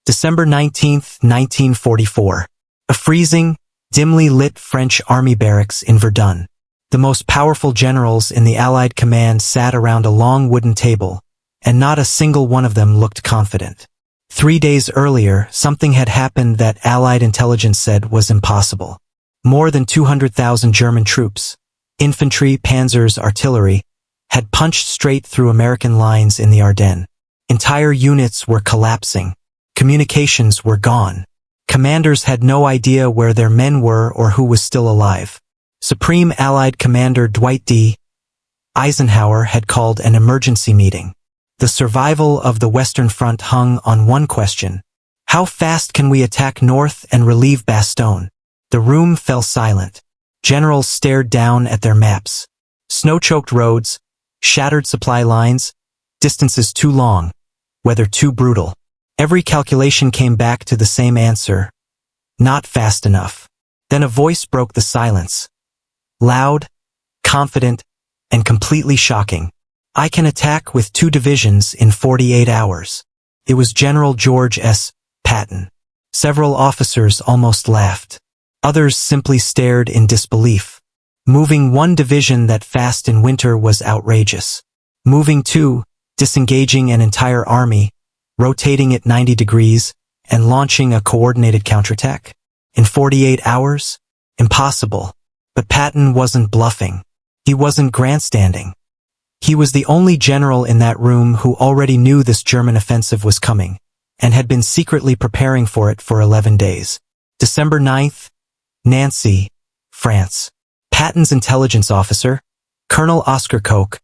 December 19, 1944. A freezing, dimly lit French army barracks in Verdun. The most powerful generals in the Allied command sat around a long wooden table, and not a single one of them looked confident. 3 days earlier, something had happened that Allied intelligence said was impossible. More than 200,000 German troops, infantry, panzers, artillery, had punched straight through American lines in the Ardennes. Entire units were collapsing. Communications were gone. Commanders had no idea where their men were or who was still alive. Supreme Allied Commander Dwight D. Eisenhower had called an emergency meeting. The survival of the Western Front hung on one question: how fast can we attack north and relieve Bastogne? The room fell silent. Generals stared down at their maps. Snow-choked roads, shattered supply lines, distances too long, weather too brutal. Every calculation came back to the same answer: not fast enough. Then a voice broke the silence. Loud, confident, and completely shocking. I can attack with 2 divisions in 48 hours. It was General George S. Patton. Several officers almost laughed. Others simply stared in disbelief. Moving 1 division that fast in winter was outrageous. Moving 2, disengaging an entire army, rotating it 90 degrees, and launching a coordinated counterattack? In 48 hours? Impossible. But Patton wasn't bluffing. He wasn't grandstanding. He was the only general in that room who already knew this German offensive was coming, and had been secretly preparing for it for 11 days. December 9th, Nancy, France. Patton's intelligence officer, Colonel Oscar Koch,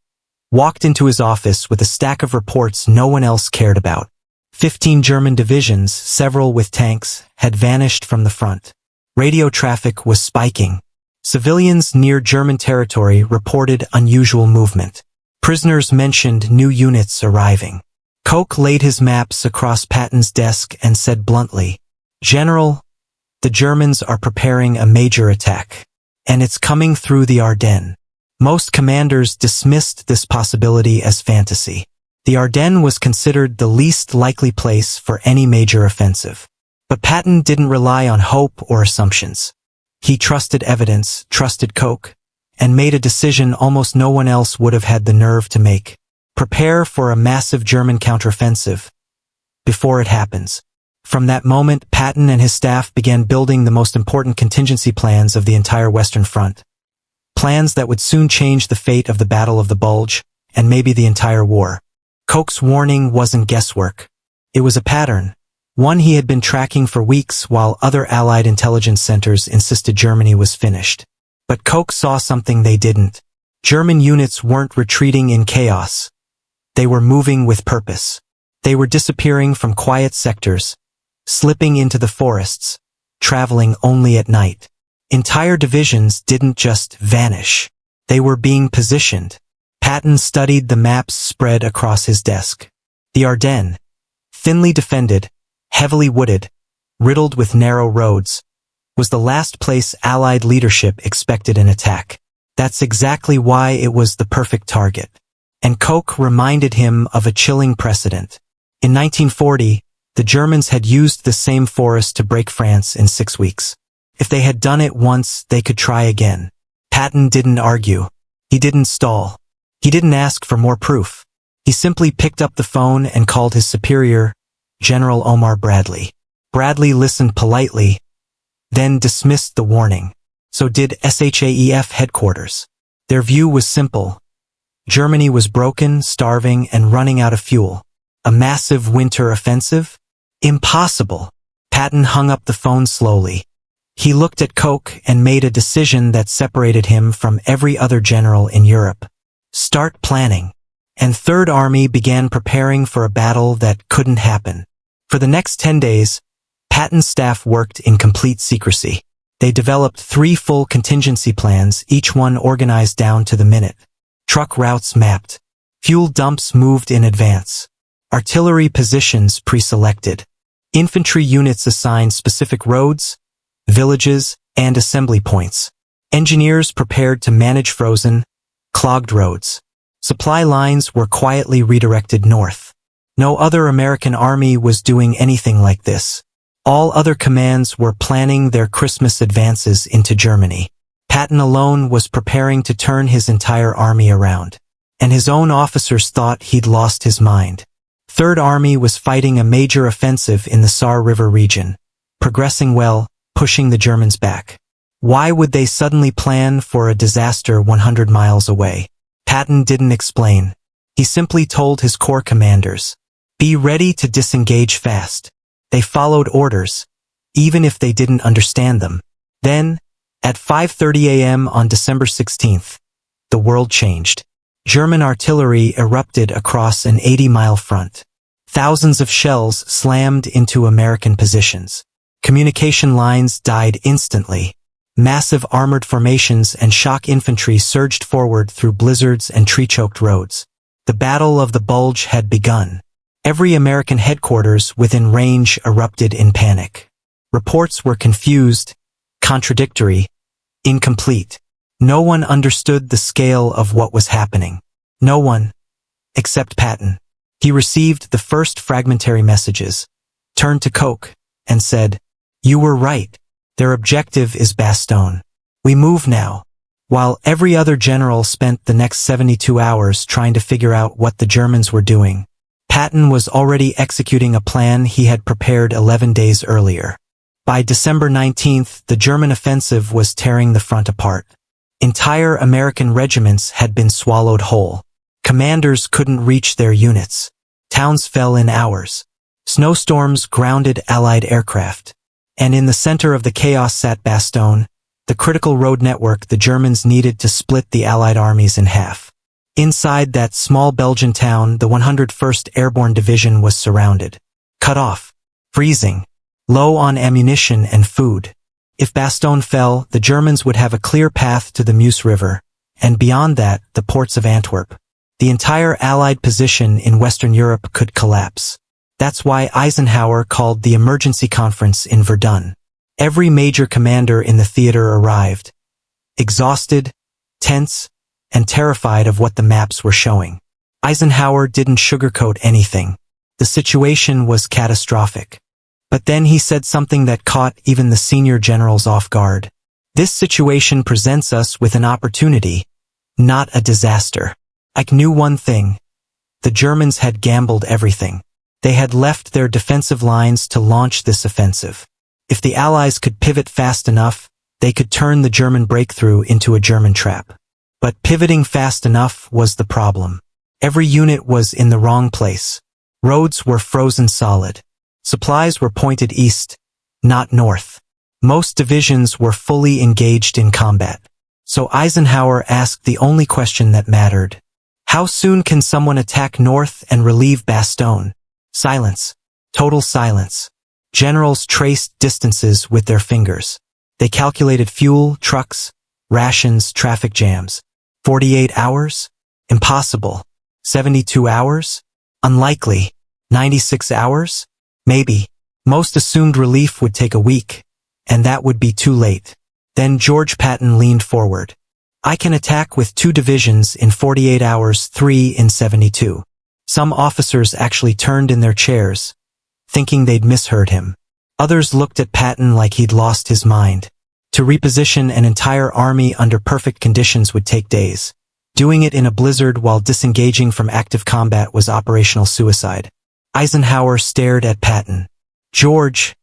walked into his office with a stack of reports no one else cared about. 15 German divisions, several with tanks, had vanished from the front. Radio traffic was spiking. Civilians near German territory reported unusual movement. Prisoners mentioned new units arriving. Koch laid his maps across Patton's desk and said bluntly, "General, the Germans are preparing a major attack, and it's coming through the Ardennes." Most commanders dismissed this possibility as fantasy. The Ardennes was considered the least likely place for any major offensive. But Patton didn't rely on hope or assumptions. He trusted evidence, trusted Koch, and made a decision almost no one else would have had the nerve to make. Prepare for a massive German counteroffensive before it happens. From that moment, Patton and his staff began building the most important contingency plans of the entire Western Front. Plans that would soon change the fate of the Battle of the Bulge, and maybe the entire war. Koch's warning wasn't guesswork. It was a pattern, one he had been tracking for weeks while other Allied intelligence centers insisted Germany was finished. But Koch saw something they didn't. German units weren't retreating in chaos. They were moving with purpose. They were disappearing from quiet sectors, slipping into the forests, traveling only at night. Entire divisions didn't just vanish. They were being positioned. Patton studied the maps spread across his desk. The Ardennes, thinly defended, heavily wooded, riddled with narrow roads, was the last place Allied leadership expected an attack. That's exactly why it was the perfect target. And Koch reminded him of a chilling precedent. In 1940, the Germans had used the same forest to break France in 6 weeks. If they had done it once, they could try again. Patton didn't argue. He didn't stall. He didn't ask for more proof. He simply picked up the phone and called his superior, General Omar Bradley. Bradley listened politely, then dismissed the warning. So did SHAEF headquarters. Their view was simple. Germany was broken, starving, and running out of fuel. A massive winter offensive? Impossible. Patton hung up the phone slowly. He looked at Koch and made a decision that separated him from every other general in Europe. Start planning. And Third Army began preparing for a battle that couldn't happen. For the next 10 days, Patton's staff worked in complete secrecy. They developed 3 full contingency plans, each one organized down to the minute. Truck routes mapped. Fuel dumps moved in advance. Artillery positions pre-selected. Infantry units assigned specific roads, villages, and assembly points. Engineers prepared to manage frozen, clogged roads. Supply lines were quietly redirected north. No other American army was doing anything like this. All other commands were planning their Christmas advances into Germany. Patton alone was preparing to turn his entire army around. And his own officers thought he'd lost his mind. Third Army was fighting a major offensive in the Saar River region, progressing well, pushing the Germans back. Why would they suddenly plan for a disaster 100 miles away? Patton didn't explain. He simply told his corps commanders, "Be ready to disengage fast." They followed orders, even if they didn't understand them. Then, at 5:30 a.m. on December 16th, the world changed. German artillery erupted across an 80-mile front. Thousands of shells slammed into American positions. Communication lines died instantly. Massive armored formations and shock infantry surged forward through blizzards and tree-choked roads. The Battle of the Bulge had begun. Every American headquarters within range erupted in panic. Reports were confused, contradictory, incomplete. No one understood the scale of what was happening. No one, except Patton. He received the first fragmentary messages, turned to Koch, and said, "You were right. Their objective is Bastogne. We move now." While every other general spent the next 72 hours trying to figure out what the Germans were doing, Patton was already executing a plan he had prepared 11 days earlier. By December 19th, the German offensive was tearing the front apart. Entire American regiments had been swallowed whole. Commanders couldn't reach their units. Towns fell in hours. Snowstorms grounded Allied aircraft. And in the center of the chaos sat Bastogne, the critical road network the Germans needed to split the Allied armies in half. Inside that small Belgian town, the 101st Airborne Division was surrounded. Cut off. Freezing. Low on ammunition and food. If Bastogne fell, the Germans would have a clear path to the Meuse River, and beyond that, the ports of Antwerp. The entire Allied position in Western Europe could collapse. That's why Eisenhower called the emergency conference in Verdun. Every major commander in the theater arrived, exhausted, tense, and terrified of what the maps were showing. Eisenhower didn't sugarcoat anything. The situation was catastrophic. But then he said something that caught even the senior generals off guard. "This situation presents us with an opportunity, not a disaster." I knew one thing. The Germans had gambled everything. They had left their defensive lines to launch this offensive. If the Allies could pivot fast enough, they could turn the German breakthrough into a German trap. But pivoting fast enough was the problem. Every unit was in the wrong place. Roads were frozen solid. Supplies were pointed east, not north. Most divisions were fully engaged in combat. So Eisenhower asked the only question that mattered. How soon can someone attack north and relieve Bastogne? Silence. Total silence. Generals traced distances with their fingers. They calculated fuel, trucks, rations, traffic jams. 48 hours? Impossible. 72 hours? Unlikely. 96 hours? Maybe. Most assumed relief would take a week, and that would be too late. Then George Patton leaned forward. "I can attack with 2 divisions in 48 hours, 3 in 72. Some officers actually turned in their chairs, thinking they'd misheard him. Others looked at Patton like he'd lost his mind. To reposition an entire army under perfect conditions would take days. Doing it in a blizzard while disengaging from active combat was operational suicide. Eisenhower stared at Patton. "George,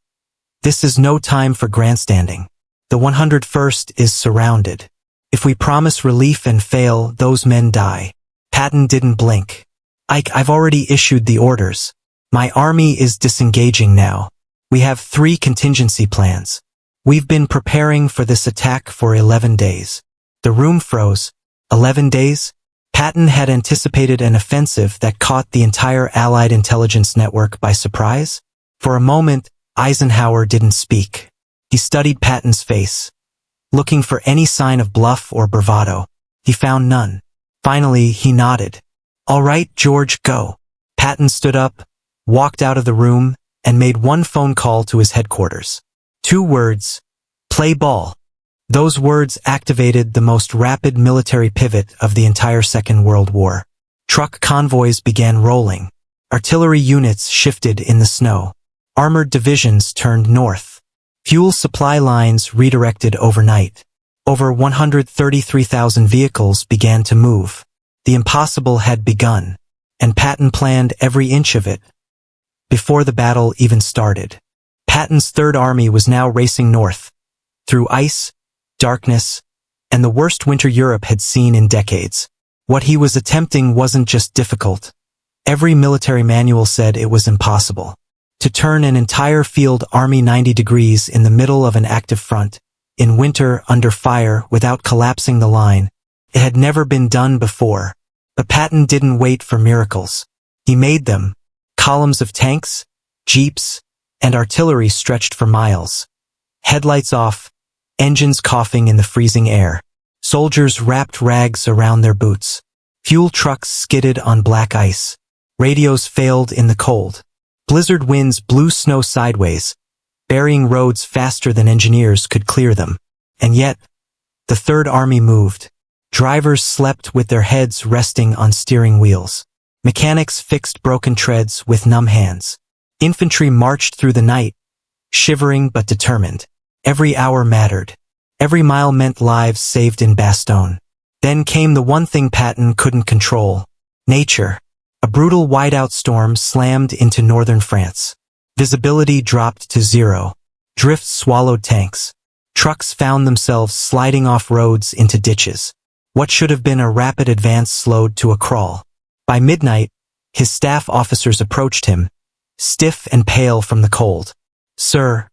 this is no time for grandstanding. The 101st is surrounded. If we promise relief and fail, those men die." Patton didn't blink. I've already issued the orders. My army is disengaging now. We have 3 contingency plans. We've been preparing for this attack for 11 days. The room froze. 11 days? Patton had anticipated an offensive that caught the entire Allied intelligence network by surprise. For a moment, Eisenhower didn't speak. He studied Patton's face, looking for any sign of bluff or bravado. He found none. Finally, he nodded. "All right, George, go." Patton stood up, walked out of the room, and made one phone call to his headquarters. 2 words. "Play ball." Those words activated the most rapid military pivot of the entire Second World War. Truck convoys began rolling. Artillery units shifted in the snow. Armored divisions turned north. Fuel supply lines redirected overnight. Over 133,000 vehicles began to move. The impossible had begun, and Patton planned every inch of it. Before the battle even started, Patton's Third Army was now racing north, through ice, darkness, and the worst winter Europe had seen in decades. What he was attempting wasn't just difficult. Every military manual said it was impossible. To turn an entire field army 90 degrees in the middle of an active front, in winter under fire without collapsing the line, it had never been done before. But Patton didn't wait for miracles. He made them. Columns of tanks, jeeps, and artillery stretched for miles. Headlights off, engines coughing in the freezing air. Soldiers wrapped rags around their boots. Fuel trucks skidded on black ice. Radios failed in the cold. Blizzard winds blew snow sideways, burying roads faster than engineers could clear them. And yet, the Third Army moved. Drivers slept with their heads resting on steering wheels. Mechanics fixed broken treads with numb hands. Infantry marched through the night, shivering but determined. Every hour mattered. Every mile meant lives saved in Bastogne. Then came the one thing Patton couldn't control: nature. A brutal whiteout storm slammed into northern France. Visibility dropped to zero. Drifts swallowed tanks. Trucks found themselves sliding off roads into ditches. What should have been a rapid advance slowed to a crawl. By midnight, his staff officers approached him, stiff and pale from the cold. "Sir,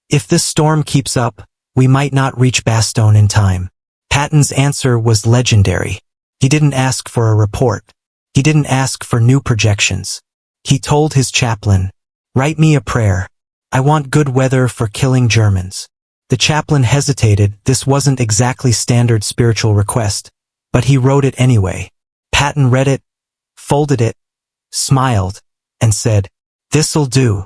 if this storm keeps up, we might not reach Bastogne in time." Patton's answer was legendary. He didn't ask for a report. He didn't ask for new projections. He told his chaplain, "Write me a prayer. I want good weather for killing Germans." The chaplain hesitated. This wasn't exactly standard spiritual request, but he wrote it anyway. Patton read it, folded it, smiled, and said, "This'll do."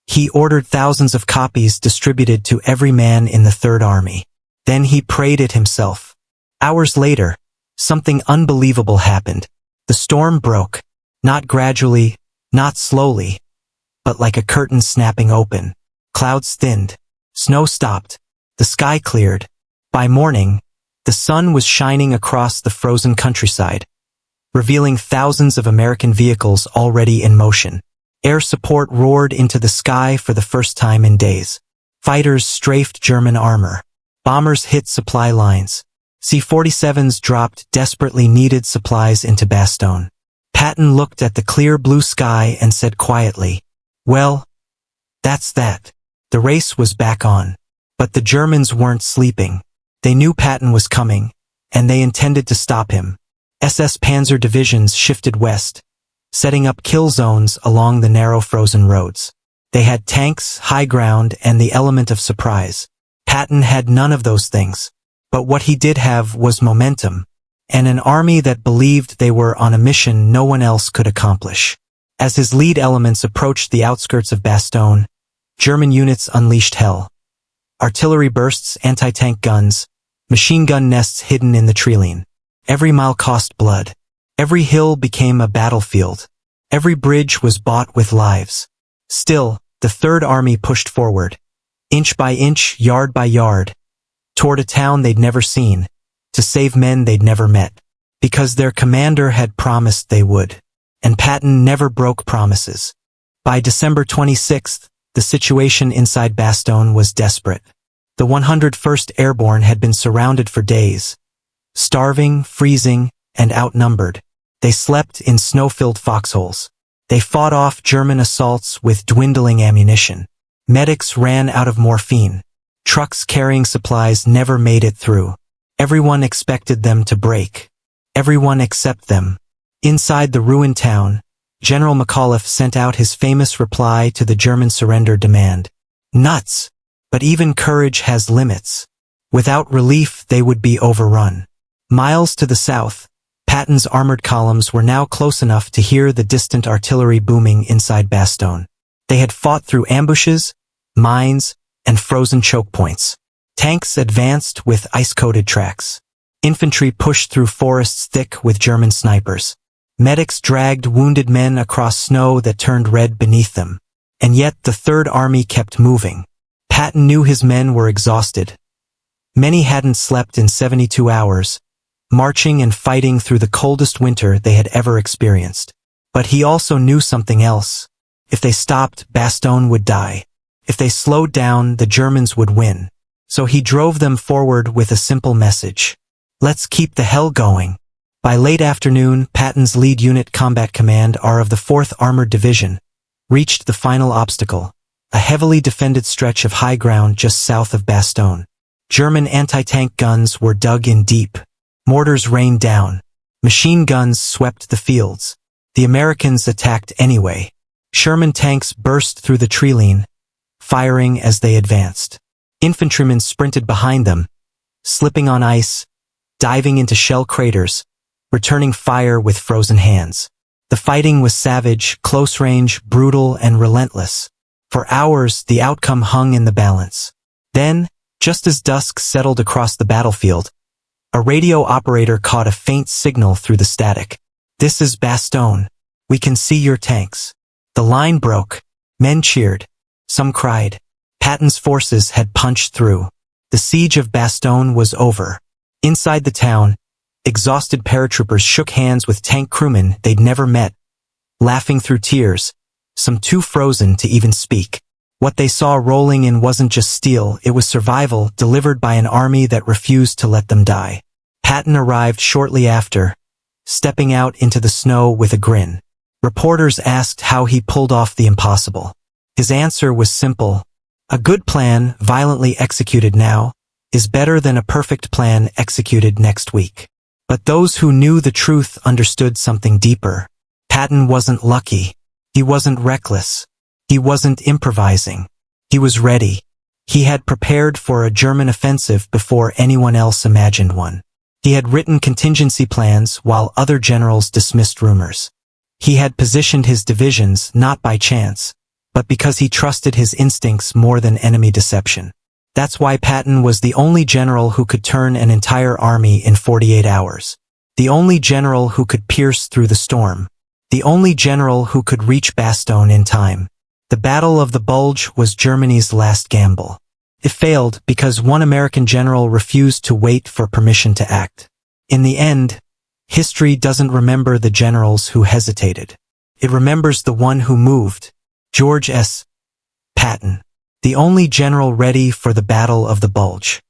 He ordered thousands of copies distributed to every man in the Third Army. Then he prayed it himself. Hours later, something unbelievable happened. The storm broke, not gradually, not slowly, but like a curtain snapping open. Clouds thinned. Snow stopped. The sky cleared. By morning, the sun was shining across the frozen countryside, revealing thousands of American vehicles already in motion. Air support roared into the sky for the first time in days. Fighters strafed German armor. Bombers hit supply lines. C-47s dropped desperately needed supplies into Bastogne. Patton looked at the clear blue sky and said quietly, "Well, that's that." The race was back on. But the Germans weren't sleeping. They knew Patton was coming, and they intended to stop him. SS Panzer divisions shifted west, setting up kill zones along the narrow frozen roads. They had tanks, high ground, and the element of surprise. Patton had none of those things. But what he did have was momentum, and an army that believed they were on a mission no one else could accomplish. As his lead elements approached the outskirts of Bastogne, German units unleashed hell. Artillery bursts, anti-tank guns, machine gun nests hidden in the treeline. Every mile cost blood. Every hill became a battlefield. Every bridge was bought with lives. Still, the Third Army pushed forward, inch by inch, yard by yard, toward a town they'd never seen, to save men they'd never met, because their commander had promised they would. And Patton never broke promises. By December 26th, the situation inside Bastogne was desperate. The 101st Airborne had been surrounded for days, starving, freezing, and outnumbered. They slept in snow-filled foxholes. They fought off German assaults with dwindling ammunition. Medics ran out of morphine. Trucks carrying supplies never made it through. Everyone expected them to break. Everyone except them. Inside the ruined town, General McAuliffe sent out his famous reply to the German surrender demand. "Nuts! But even courage has limits." Without relief, they would be overrun. Miles to the south, Patton's armored columns were now close enough to hear the distant artillery booming inside Bastogne. They had fought through ambushes, mines, and frozen choke points. Tanks advanced with ice-coated tracks. Infantry pushed through forests thick with German snipers. Medics dragged wounded men across snow that turned red beneath them. And yet the Third Army kept moving. Patton knew his men were exhausted. Many hadn't slept in 72 hours, marching and fighting through the coldest winter they had ever experienced. But he also knew something else. If they stopped, Bastogne would die. If they slowed down, the Germans would win. So he drove them forward with a simple message. Let's keep the hell going. By late afternoon, Patton's lead unit combat command of the 4th Armored Division reached the final obstacle, a heavily defended stretch of high ground just south of Bastogne. German anti-tank guns were dug in deep. Mortars rained down. Machine guns swept the fields. The Americans attacked anyway. Sherman tanks burst through the treeline, firing as they advanced. Infantrymen sprinted behind them, slipping on ice, diving into shell craters, returning fire with frozen hands. The fighting was savage, close-range, brutal, and relentless. For hours, the outcome hung in the balance. Then, just as dusk settled across the battlefield, a radio operator caught a faint signal through the static. "This is Bastogne. We can see your tanks." The line broke. Men cheered. Some cried. Patton's forces had punched through. The siege of Bastogne was over. Inside the town, exhausted paratroopers shook hands with tank crewmen they'd never met, laughing through tears, some too frozen to even speak. What they saw rolling in wasn't just steel, it was survival delivered by an army that refused to let them die. Patton arrived shortly after, stepping out into the snow with a grin. Reporters asked how he pulled off the impossible. His answer was simple. A good plan, violently executed now, is better than a perfect plan executed next week. But those who knew the truth understood something deeper. Patton wasn't lucky. He wasn't reckless. He wasn't improvising. He was ready. He had prepared for a German offensive before anyone else imagined one. He had written contingency plans while other generals dismissed rumors. He had positioned his divisions not by chance, but because he trusted his instincts more than enemy deception. That's why Patton was the only general who could turn an entire army in 48 hours. The only general who could pierce through the storm. The only general who could reach Bastogne in time. The Battle of the Bulge was Germany's last gamble. It failed because one American general refused to wait for permission to act. In the end, history doesn't remember the generals who hesitated. It remembers the one who moved. George S. Patton. The only general ready for the Battle of the Bulge.